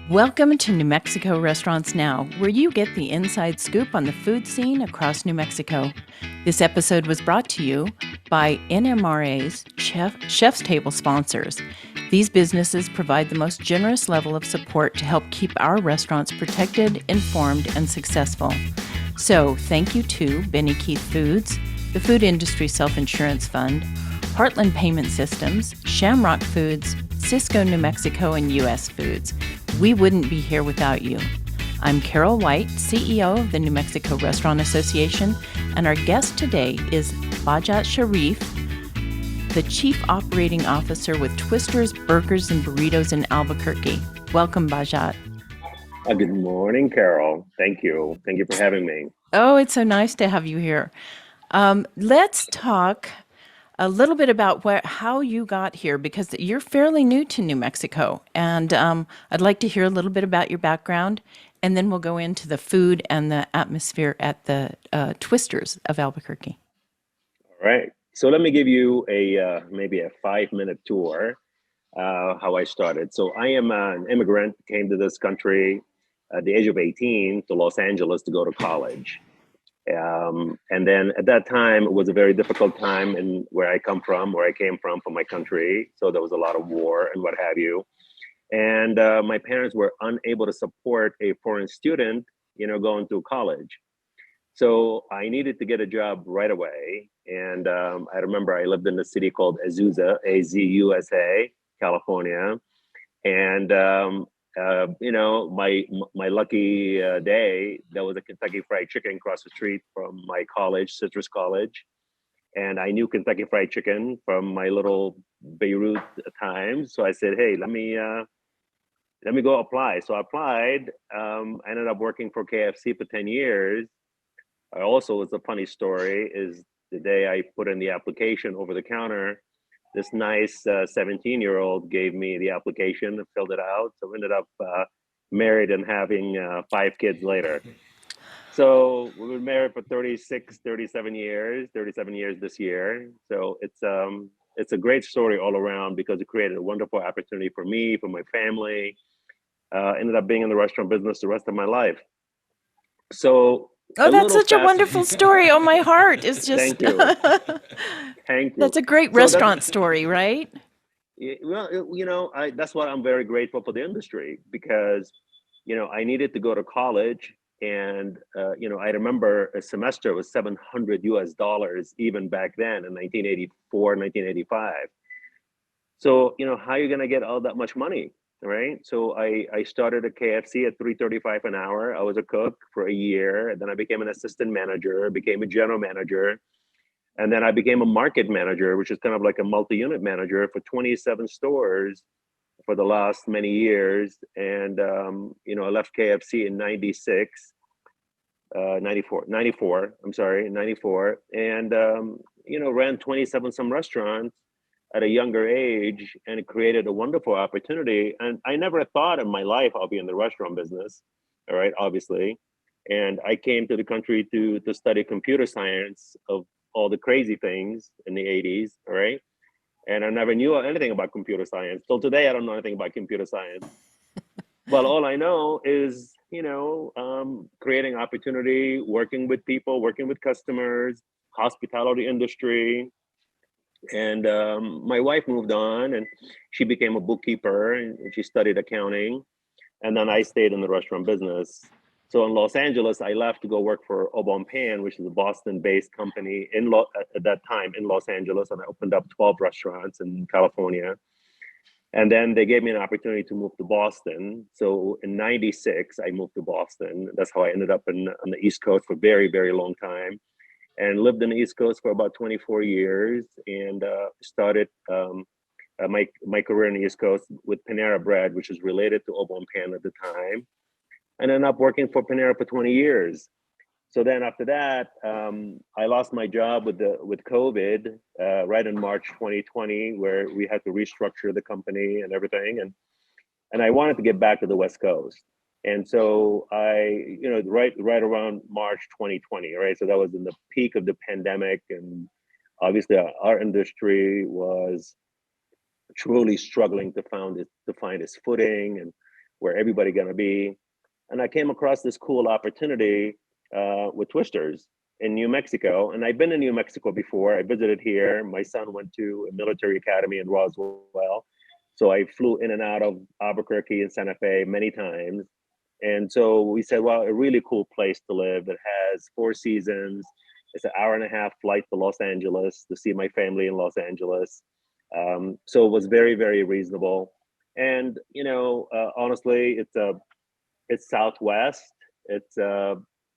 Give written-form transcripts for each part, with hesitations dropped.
Welcome to New Mexico Restaurants Now, where you get the inside scoop on the food scene across New Mexico. This episode was brought to you by NMRA's Chef's Table sponsors. These businesses provide the most generous level of support to help keep our restaurants protected, informed, and successful. So, thank you to Benny Keith Foods, the Food Industry Self-Insurance Fund, Heartland Payment Systems, Shamrock Foods, Cisco New Mexico, and U.S. Foods. We wouldn't be here without you. I'm Carol White, CEO of the New Mexico Restaurant Association, and our guest today is Bahjat Shariff, the Chief Operating Officer with Twisters, Burgers, and Burritos in Albuquerque. Welcome, Bahjat. Good morning, Carol. Thank you. Thank you for having me. Oh, it's so nice to have you here. Let's talk a little bit about how you got here, because you're fairly new to New Mexico, and I'd like to hear a little bit about your background, and then we'll go into the food and the atmosphere at the Twisters of Albuquerque. All right. So let me give you maybe a 5-minute tour how I started. So I am an immigrant, came to this country at the age of 18 to Los Angeles to go to college. And then at that time, it was a very difficult time in where I came from my country. So there was a lot of war and what have you. And my parents were unable to support a foreign student, going to college. So I needed to get a job right away. And I remember I lived in a city called Azusa, Azusa, California. And my lucky day, there was a Kentucky Fried Chicken across the street from my college, Citrus College, and I knew Kentucky Fried Chicken from my little Beirut times. So I said, "Hey, let me go apply." So I applied. I ended up working for KFC for 10 years. I also, it's a funny story, is the day I put in the application over the counter, this nice 17-year-old gave me the application and filled it out. So ended up married and having 5 kids later. So we've been married for 37 years this year. So it's a great story all around because it created a wonderful opportunity for me, for my family. Ended up being in the restaurant business the rest of my life. So Oh, that's such a wonderful story. Oh, my heart is just. Thank you. Thank you. That's a great restaurant story, right? Well, that's why I'm very grateful for the industry because, I needed to go to college, and I remember a semester was $700 even back then in 1984, 1985. So, how are you going to get all that much money? Right. So I started at KFC at $3.35 an hour. I was a cook for a year. And then I became an assistant manager, became a general manager. And then I became a market manager, which is kind of like a multi-unit manager for 27 stores for the last many years. And, I left KFC in 94, and, ran 27 some restaurants at a younger age, and it created a wonderful opportunity. And I never thought in my life I'll be in the restaurant business, all right, obviously. And I came to the country to study computer science of all the crazy things in the 80s, all right? And I never knew anything about computer science. Till today, I don't know anything about computer science. But all I know is, creating opportunity, working with people, working with customers, hospitality industry. And my wife moved on and she became a bookkeeper and she studied accounting. And then I stayed in the restaurant business. So in Los Angeles, I left to go work for Au Bon Pain, which is a Boston-based company at that time in Los Angeles. And I opened up 12 restaurants in California. And then they gave me an opportunity to move to Boston. So in 96, I moved to Boston. That's how I ended up on the East Coast for a very, very long time. And lived in the East Coast for about 24 years and started my career in the East Coast with Panera Bread, which is related to Au Bon Pain at the time. And ended up working for Panera for 20 years. So then after that, I lost my job with COVID right in March 2020, where we had to restructure the company and everything. And I wanted to get back to the West Coast. And so I, right around March 2020, right? So that was in the peak of the pandemic. And obviously our industry was truly struggling to find its footing. And where everybody gonna be. And I came across this cool opportunity with Twisters in New Mexico. And I've been in New Mexico before. I visited here. My son went to a military academy in Roswell. So I flew in and out of Albuquerque and Santa Fe many times. And so we said, well, a really cool place to live. It has four seasons. It's an hour and a half flight to Los Angeles to see my family in Los Angeles. So it was very, very reasonable. And honestly, it's Southwest. It's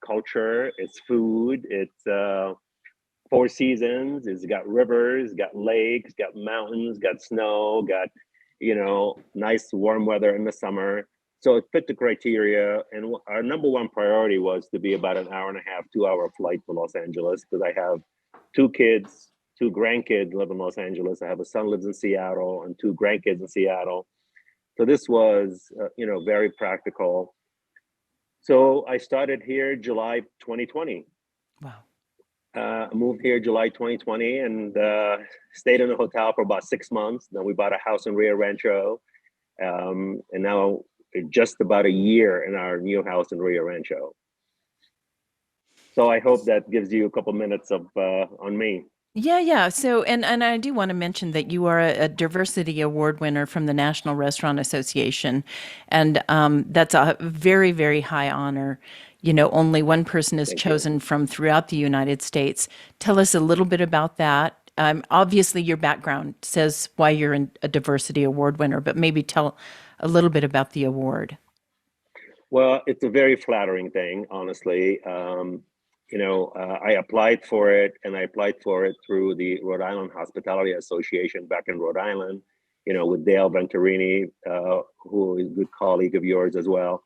culture. It's food. It's four seasons. It's got rivers, got lakes, got mountains, got snow, got nice warm weather in the summer. So it fit the criteria. And our number one priority was to be about an hour and a half, 2 hour flight to Los Angeles because I have two kids, two grandkids live in Los Angeles. I have a son lives in Seattle and two grandkids in Seattle. So this was, very practical. So I started here July 2020. Wow. Moved here July 2020 and stayed in a hotel for about 6 months. Then we bought a house in Rio Rancho. And now just about a year in our new house in Rio Rancho. So I hope that gives you a couple minutes of on me. Yeah, yeah. So, and I do want to mention that you are a diversity award winner from the National Restaurant Association, and that's a very, very high honor. Only one person is Thank you. chosen from throughout the United States. Tell us a little bit about that. Obviously, your background says why you're a diversity award winner, but maybe tell a little bit about the award. Well, it's a very flattering thing, honestly. I applied for it, and I applied for it through the Rhode Island Hospitality Association back in Rhode Island. With Dale Venturini, who is a good colleague of yours as well.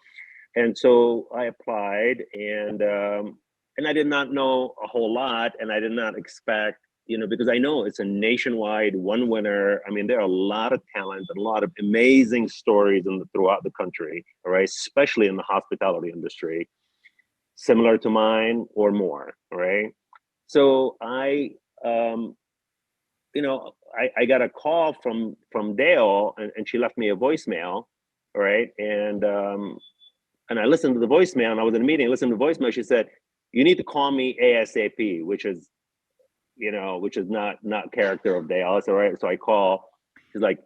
And so I applied, and I did not know a whole lot, and I did not expect, because I know it's a nationwide one winner. I mean, there are a lot of talent and a lot of amazing stories throughout the country, all right, especially in the hospitality industry, similar to mine or more, all right. So um, I got a call from Dale, and she left me a voicemail, all right, and I listened to the voicemail, and I was in a meeting, listened to the voicemail. She said, "You need to call me ASAP," which is not character of Dale. All right. So I call. She's like,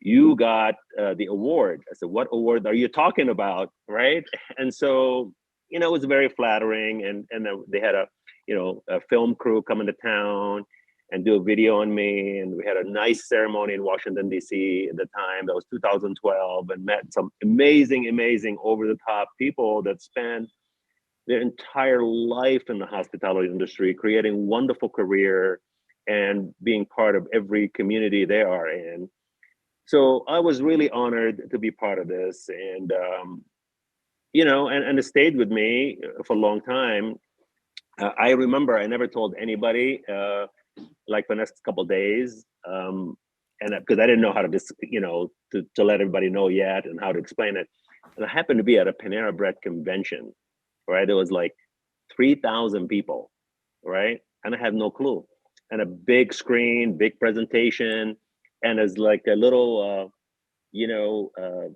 "You got the award." I said, "What award are you talking about?" Right. And so it was very flattering, and they had a film crew come into town and do a video on me, and we had a nice ceremony in Washington D.C. at the time. That was 2012, and met some amazing over the top people that spent their entire life in the hospitality industry, creating wonderful career and being part of every community they are in. So I was really honored to be part of this, and it stayed with me for a long time. I remember I never told anybody, like the next couple of days, and because I didn't know how to just, to let everybody know yet and how to explain it. And I happened to be at a Panera Bread convention, right? There was like 3,000 people, right? And I had no clue. And a big screen, big presentation, and there's like a little, you know, uh,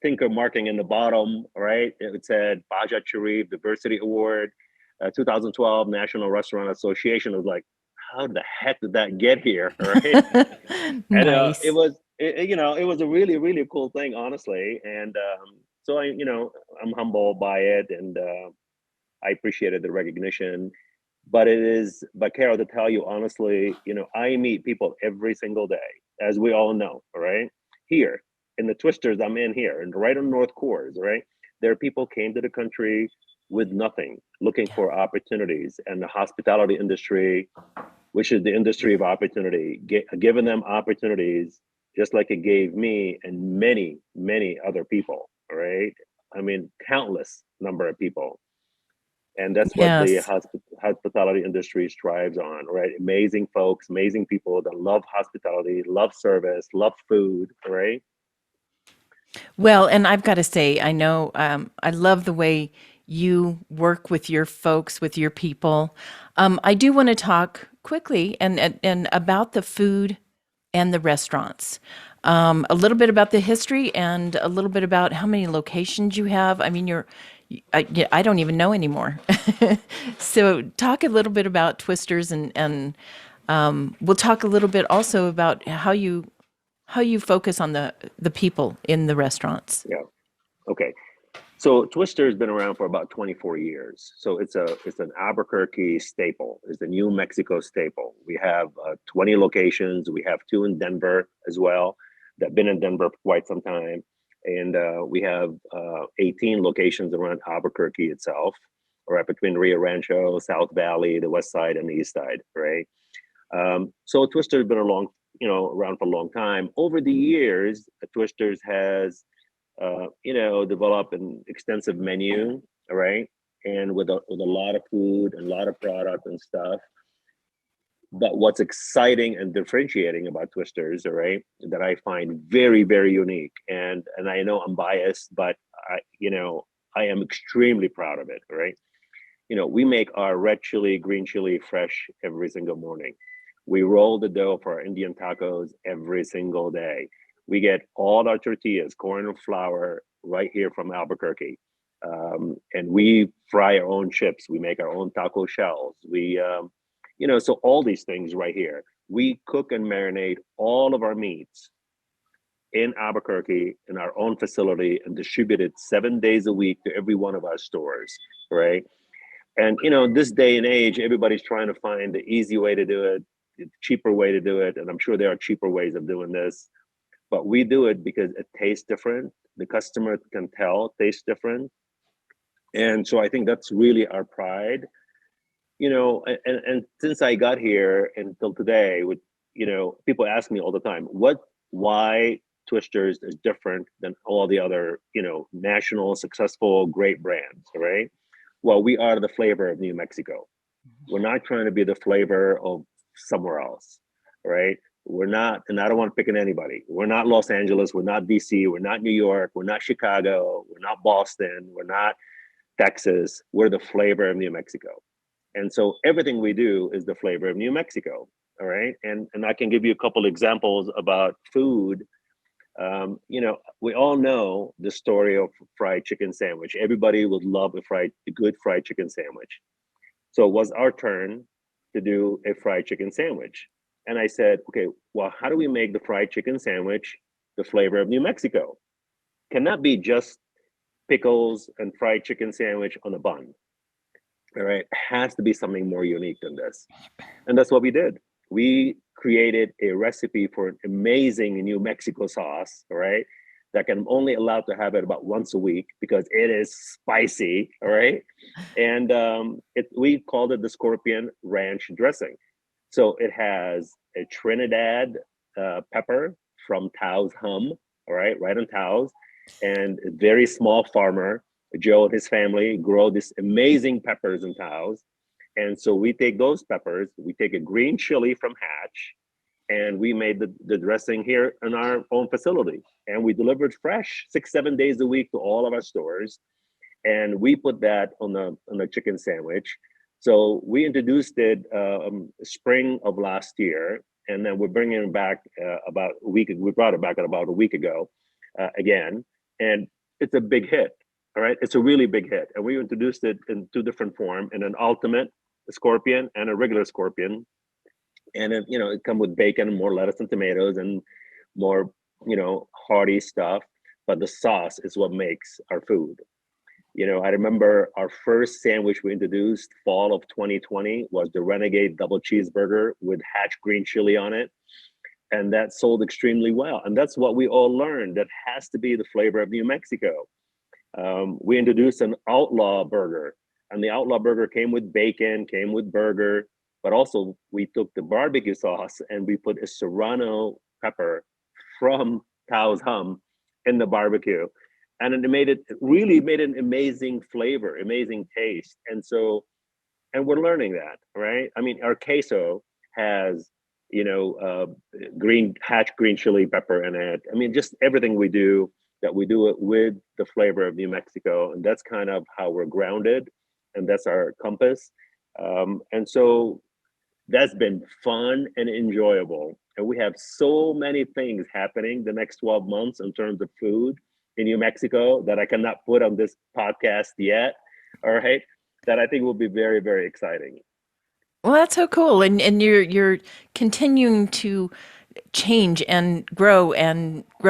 tinker marking in the bottom, right? It said Bahjat Shariff Diversity Award, 2012 National Restaurant Association. I was like, how the heck did that get here, right? And it Nice. was, it was a really, really cool thing, honestly. And so I'm humbled by it, and I appreciated the recognition. But Carol, to tell you honestly, I meet people every single day, as we all know, all right? Here in the Twisters I'm in here, and right on North Coors, right? There are people came to the country with nothing, looking Yeah. for opportunities, and the hospitality industry, which is the industry of opportunity, giving them opportunities just like it gave me and many other people, all right? I mean, countless number of people. And that's what the Yes. hospitality industry strives on, right? Amazing folks, amazing people that love hospitality, love service, love food, right? Well, and I've got to say, I know I love the way you work with your folks, with your people. I do want to talk quickly and about the food and the restaurants. A little bit about the history and a little bit about how many locations you have. I mean, yeah, I don't even know anymore. So, talk a little bit about Twisters, and we'll talk a little bit also about how you focus on the people in the restaurants. Yeah. Okay. So Twister's been around for about 24 years. So it's an Albuquerque staple. It's a New Mexico staple. We have 20 locations. We have two in Denver as well. That been in Denver for quite some time, and we have 18 locations around Albuquerque itself, right between Rio Rancho, South Valley, the West Side, and the East Side. Right. So Twister's been around for a long time. Over the years, Twister's has develop an extensive menu, all right, and with a lot of food and a lot of product and stuff. But what's exciting and differentiating about Twisters, all right, that I find very, very unique, and I know I'm biased, but I am extremely proud of it, all right. We make our red chili, green chili fresh every single morning. We roll the dough for our Indian tacos every single day. We get all our tortillas, corn and flour, right here from Albuquerque. And we fry our own chips. We make our own taco shells. So all these things right here. We cook and marinate all of our meats in Albuquerque in our own facility and distribute it 7 days a week to every one of our stores, right? And this day and age, everybody's trying to find the easy way to do it, the cheaper way to do it. And I'm sure there are cheaper ways of doing this, but we do it because it tastes different. The customer can tell it tastes different. And so I think that's really our pride. And since I got here until today, with people ask me all the time, why Twisters is different than all the other, national successful great brands, right? Well, we are the flavor of New Mexico. We're not trying to be the flavor of somewhere else, right? We're not, and I don't want to pick on anybody. We're not Los Angeles. We're not DC. We're not New York. We're not Chicago. We're not Boston. We're not Texas. We're the flavor of New Mexico. And so everything we do is the flavor of New Mexico. All right. And I can give you a couple examples about food. We all know the story of fried chicken sandwich. Everybody would love a good fried chicken sandwich. So it was our turn to do a fried chicken sandwich. And I said, okay, well, how do we make the fried chicken sandwich the flavor of New Mexico? Cannot be just pickles and fried chicken sandwich on a bun. All right. It has to be something more unique than this. And that's what we did. We created a recipe for an amazing New Mexico sauce, all right, that can only allowed to have it about once a week because it is spicy, all right. And we called it the Scorpion Ranch dressing. So it has a Trinidad pepper from Taos Hum, all right on Taos, and a very small farmer, Joe and his family, grow these amazing peppers in Taos. And so we take those peppers, we take a green chili from Hatch, and we made the dressing here in our own facility. And we delivered fresh 6, 7 days a week to all of our stores. And we put that on a chicken sandwich. So we introduced it spring of last year, and then we're bringing it back about a week. We brought it back about a week ago again, and it's a big hit. All right, it's a really big hit, and we introduced it in two different forms: in an ultimate scorpion and a regular scorpion. And it come with bacon and more lettuce and tomatoes and more hearty stuff. But the sauce is what makes our food. I remember our first sandwich we introduced fall of 2020 was the Renegade double cheeseburger with Hatch green chili on it. And that sold extremely well. And that's what we all learned. That has to be the flavor of New Mexico. We introduced an outlaw burger, and the outlaw burger came with bacon, came with burger, but also we took the barbecue sauce and we put a serrano pepper from Taos Hum in the barbecue, and it really made an amazing flavor, amazing taste. And we're learning that, right? I mean, our queso has green Hatch green chili pepper in it. I mean, just everything we do, that we do it with the flavor of New Mexico, and that's kind of how we're grounded, and that's our compass. And so that's been fun and enjoyable. And we have so many things happening the next 12 months in terms of food in New Mexico that I cannot put on this podcast yet. All right. That I think will be very, very exciting. Well, that's so cool, and you're continuing to change and grow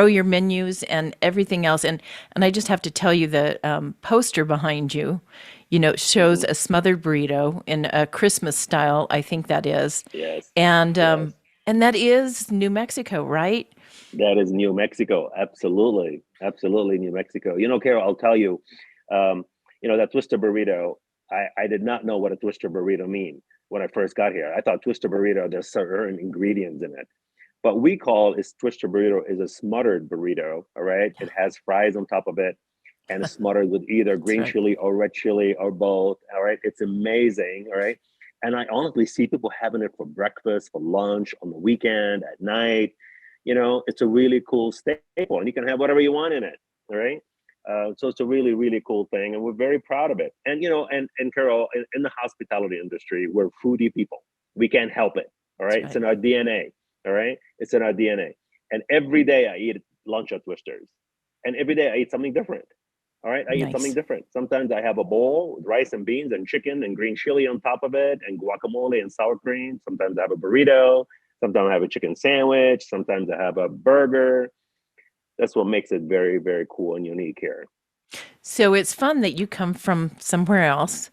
your menus and everything else. And I just have to tell you the poster behind you, shows Hmm. a smothered burrito in a Christmas style. I think that is, Yes. and Yes. um, and that is New Mexico, right? That is New Mexico. Absolutely. Absolutely New Mexico. Carol, I'll tell you, um, that twister burrito, I did not know what a twister burrito mean when I first got here. I thought twister burrito, there's certain ingredients in it. But we call is twister burrito is a smothered burrito. All right. It has fries on top of it and it's smothered with either That's green right. chili or red chili or both. All right. It's amazing. All right. And I honestly see people having it for breakfast, for lunch, on the weekend, at night. It's a really cool staple and you can have whatever you want in it. All right. So it's a really, really cool thing. And we're very proud of it. And, and Carol, in the hospitality industry, we're foodie people. We can't help it. All That's right. It's right. in our DNA. All right. It's in our DNA. And every day I eat lunch at Twisters. And every day I eat something different. All right. I eat something Nice. different. Sometimes I have a bowl with rice and beans and chicken and green chili on top of it and guacamole and sour cream. Sometimes I have a burrito. Sometimes I have a chicken sandwich. Sometimes I have a burger. That's what makes it very, very cool and unique here. So it's fun that you come from somewhere else.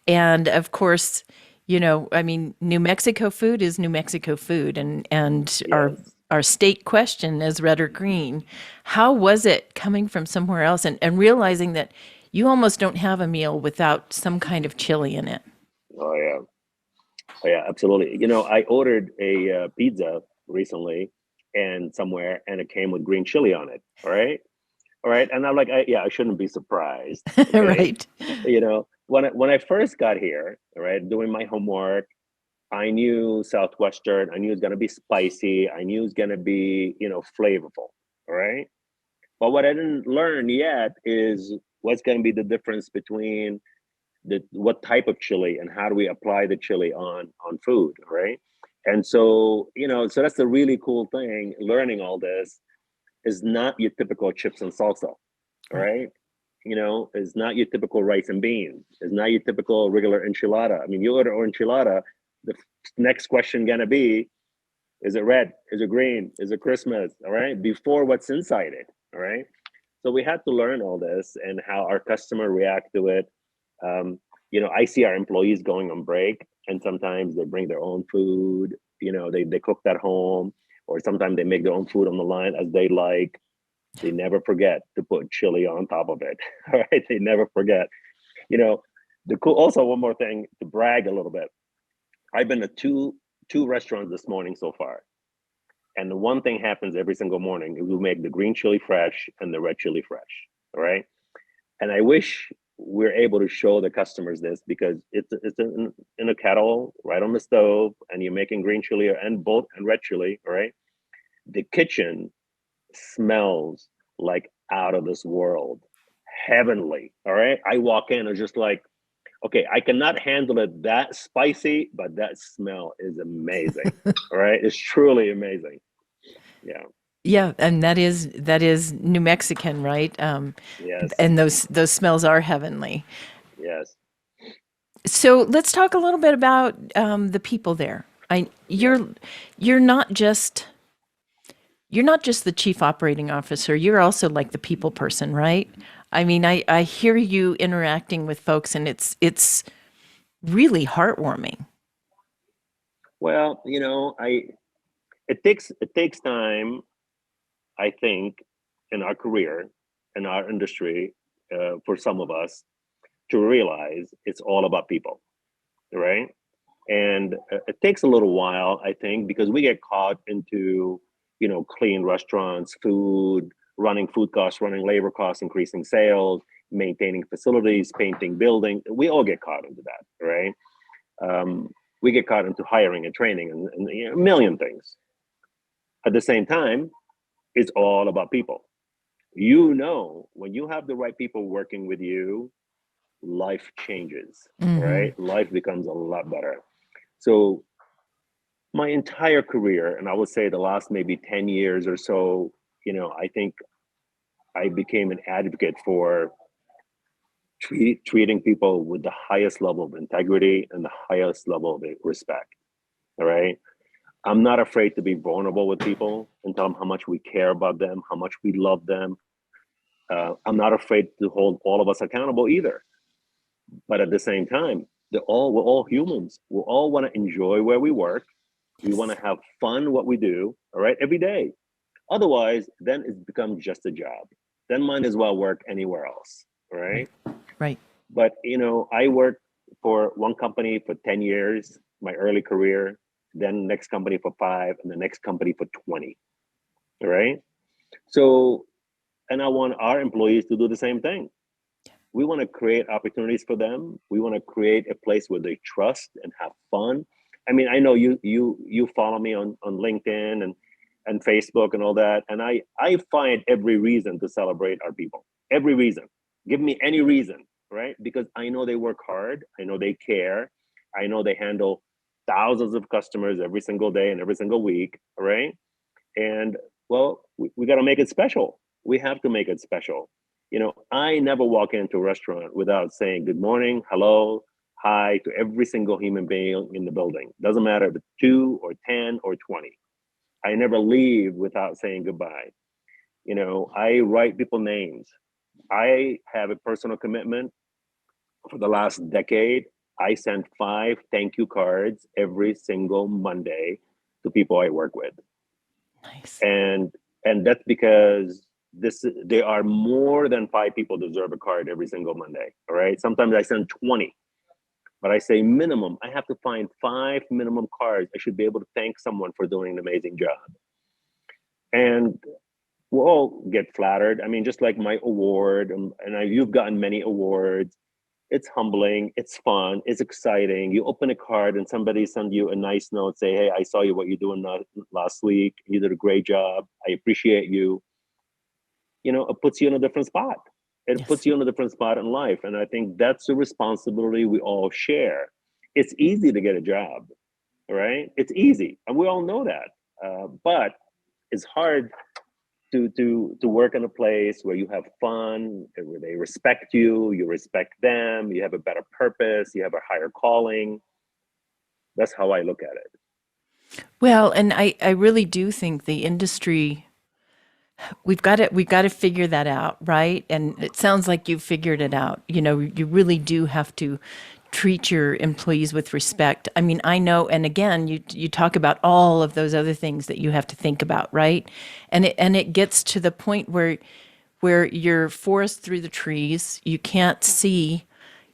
And of course, I mean, New Mexico food is New Mexico food, and Yes. our state question is red or green. How was it coming from somewhere else and realizing that you almost don't have a meal without some kind of chili in it? Oh, yeah. Oh, yeah, absolutely. I ordered a pizza recently and somewhere, and it came with green chili on it. All right. All right. And I'm like, yeah, I shouldn't be surprised. Okay. Right. When I first got here, all right, doing my homework, I knew Southwestern, I knew it's going to be spicy. I knew it's going to be, flavorful. All right. But what I didn't learn yet is what's going to be the difference between what type of chili and how do we apply the chili on food, right? And so so that's the really cool thing. Learning all this is not your typical chips and salsa, all Right. right? Is not your typical rice and beans. Is not your typical regular enchilada. I mean, you order enchilada, the next question gonna be: is it red? Is it green? Is it Christmas? All right, before what's inside it. All right. So we had to learn all this and how our customer react to it. Um, I see our employees going on break, and sometimes they bring their own food. They cook at home, or sometimes they make their own food on the line as they like. They never forget to put chili on top of it. All right, they never forget. You know, the cool. Also, one more thing to brag a little bit. I've been to two restaurants this morning so far, and the one thing happens every single morning: we make the green chili fresh and the red chili fresh. All right, and I wish we're able to show the customers this because it's in a kettle right on the stove, and you're making green chili and both and red chili. All right, the kitchen smells like out of this world, heavenly. All right, I walk in, it's just like, okay, I cannot handle it that spicy, but that smell is amazing. All right, it's truly amazing. Yeah. Yeah, and that is New Mexican, right? Yes. And those smells are heavenly. Yes. So let's talk a little bit about the people there. I Yep. you're not just you're not just the chief operating officer. You're also like the people person, right? I mean, I hear you interacting with folks, and it's really heartwarming. Well, I it takes time, I think, in our career, in our industry, for some of us to realize it's all about people, right? And it takes a little while, I think, because we get caught into, clean restaurants, food, running food costs, running labor costs, increasing sales, maintaining facilities, painting buildings. We all get caught into that, right? We get caught into hiring and training and a million things. At the same time, it's all about people. When you have the right people working with you, life changes, Hmm. right? Life becomes a lot better. So My entire career, and I would say the last maybe 10 years or so, I think I became an advocate for treating people with the highest level of integrity and the highest level of respect. All right. I'm not afraid to be vulnerable with people and tell them how much we care about them, how much we love them. I'm not afraid to hold all of us accountable either. But at the same time, we're all humans. We all want to enjoy where we work. We want Yes. to have fun what we do, all right, every day. Otherwise, then it's become just a job. Then might as well work anywhere else, all Right. right? Right. But I worked for one company for 10 years, my early career, then next company for 5, and the next company for 20. All right. So, and I want our employees to do the same thing. We want to create opportunities for them. We want to create a place where they trust and have fun. I mean, I know you follow me on LinkedIn and Facebook and all that, and I find every reason to celebrate our people. Every reason. Give me any reason, right? Because I know they work hard. I know they care. I know they handle thousands of customers every single day and every single week, right? And well, we got to make it special. We have to make it special. I never walk into a restaurant without saying good morning, hello, hi to every single human being in the building. Doesn't matter if it's 2 or 10 or 20. I never leave without saying goodbye. I write people names. I have a personal commitment for the last decade. I send 5 thank you cards every single Monday to people I work with. Nice. And that's because there are more than 5 people deserve a card every single Monday. All right. Sometimes I send 20, but I say minimum. I have to find 5 minimum cards. I should be able to thank someone for doing an amazing job. And we'll all get flattered. I mean, just like my award, you've gotten many awards. It's humbling, it's fun, it's exciting. You open a card and somebody send you a nice note, say, hey, I saw you what you're doing last week. You did a great job. I appreciate you. It puts you in a different spot. It Yes. puts you in a different spot in life. And I think that's a responsibility we all share. It's easy to get a job, right? It's easy. And we all know that. But it's hard to work in a place where you have fun, where they respect you, you respect them, you have a better purpose, you have a higher calling. That's how I look at it. Well, and I really do think the industry we've got to figure that out, right? And it sounds like you've figured it out. You really do have to treat your employees with respect. I mean, I know, and again, you talk about all of those other things that you have to think about, right? And it gets to the point where you're forest through the trees. You can't see,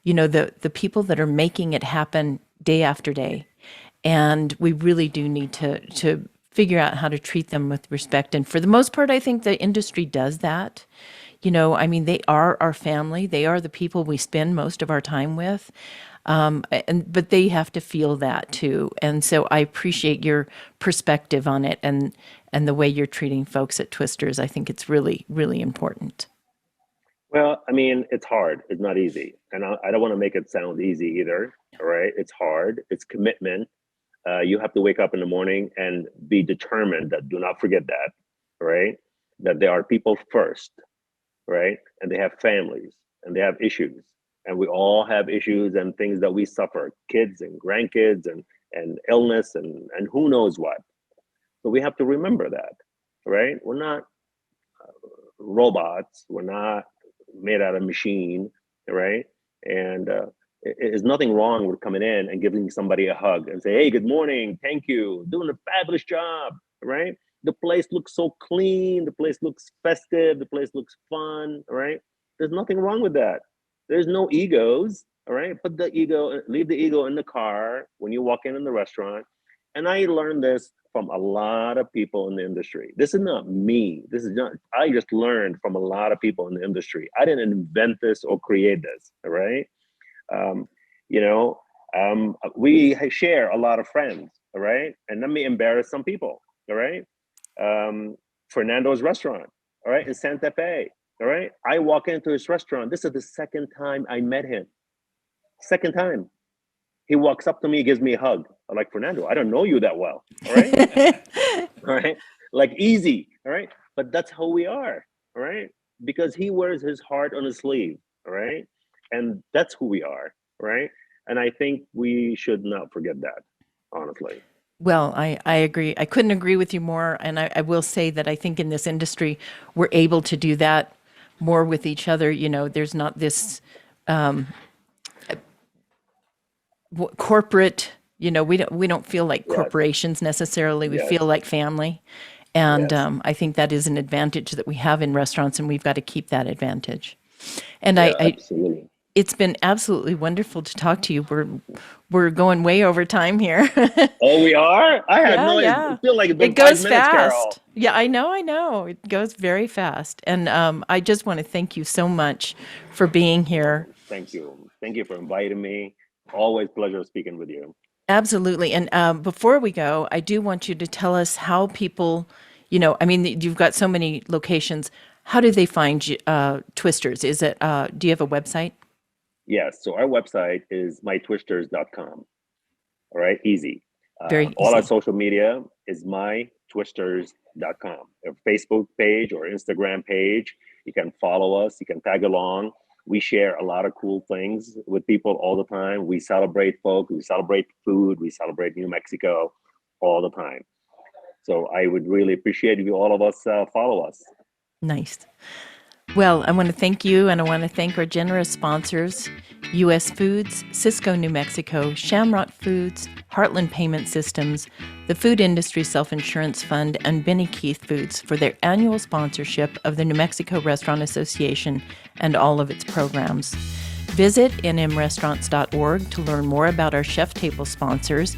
the people that are making it happen day after day. And we really do need to figure out how to treat them with respect. And for the most part, I think the industry does that. I mean, they are our family. They are the people we spend most of our time with. But they have to feel that too. And so I appreciate your perspective on it and the way you're treating folks at Twisters. I think it's really, really important. Well, I mean, it's hard. It's not easy. And I don't want to make it sound easy either. All right. It's hard. It's commitment. You have to wake up in the morning and be determined that do not forget that. Right. That there are people first. Right. And they have families and they have issues. And we all have issues and things that we suffer, kids and grandkids and illness and who knows what. So we have to remember that. Right. We're not robots. We're not made out of machine, right? And there's nothing wrong with coming in and giving somebody a hug and say, "Hey, good morning, thank you, doing a fabulous job," right? The place looks so clean. The place looks festive. The place looks fun, right? There's nothing wrong with that. There's no egos, all right? Leave the ego in the car when you walk in the restaurant. And I learned this from a lot of people in the industry. This is not me. This is not, I just learned from a lot of people in the industry. I didn't invent this or create this, all right? Um, you know, we share a lot of friends, all right? And let me embarrass some people, all right? Um, Fernando's restaurant, all right, in Santa Fe, all right? I walk into his restaurant. This is the second time I met him. Second time. He walks up to me, gives me a hug. I'm like, Fernando, I don't know you that well. All right. All right. Like easy. All right. But that's how we are. All right. Because he wears his heart on his sleeve. All right. And that's who we are. Right. And I think we should not forget that, honestly. Well, I agree. I couldn't agree with you more. And I will say that I think in this industry, we're able to do that more with each other. You know, there's not this corporate, you know, we don't feel like Yes. corporations necessarily. We Yes. feel like family. And Yes. I think that is an advantage that we have in restaurants, and we've got to keep that advantage. And Yeah, absolutely. it's been absolutely wonderful to talk to you. We're going way over time here. Oh, we are? I had Yeah, no idea. yeah. It feels like it's been It five goes minutes, Carol. fast. Yeah, I know, I know. It goes very fast. And I just want to thank you so much for being here. Thank you. Thank you for inviting me. Always pleasure speaking with you. Absolutely. And before we go, I do want you to tell us how people, you know, I mean, you've got so many locations. How do they find you, Twisters? Is it, do you have a website? Yes. So our website is mytwisters.com. All right. Easy. Very All our easy. social media is mytwisters.com. Our Facebook page or Instagram page. You can follow us. You can tag along. We share a lot of cool things with people all the time. We celebrate folk. We celebrate food. We celebrate New Mexico all the time. So I would really appreciate if you all of us follow us. Nice. Well, I want to thank you, and I want to thank our generous sponsors, U.S. Foods, Cisco, New Mexico, Shamrock Foods, Heartland Payment Systems, the Food Industry Self-Insurance Fund, and Benny Keith Foods for their annual sponsorship of the New Mexico Restaurant Association and all of its programs. Visit nmrestaurants.org to learn more about our chef table sponsors.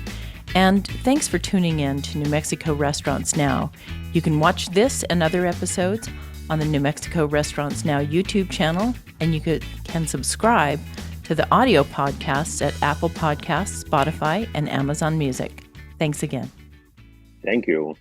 And thanks for tuning in to New Mexico Restaurants Now. You can watch this and other episodes on the New Mexico Restaurants Now YouTube channel, and you can subscribe to the audio podcasts at Apple Podcasts, Spotify, and Amazon Music. Thanks again. Thank you.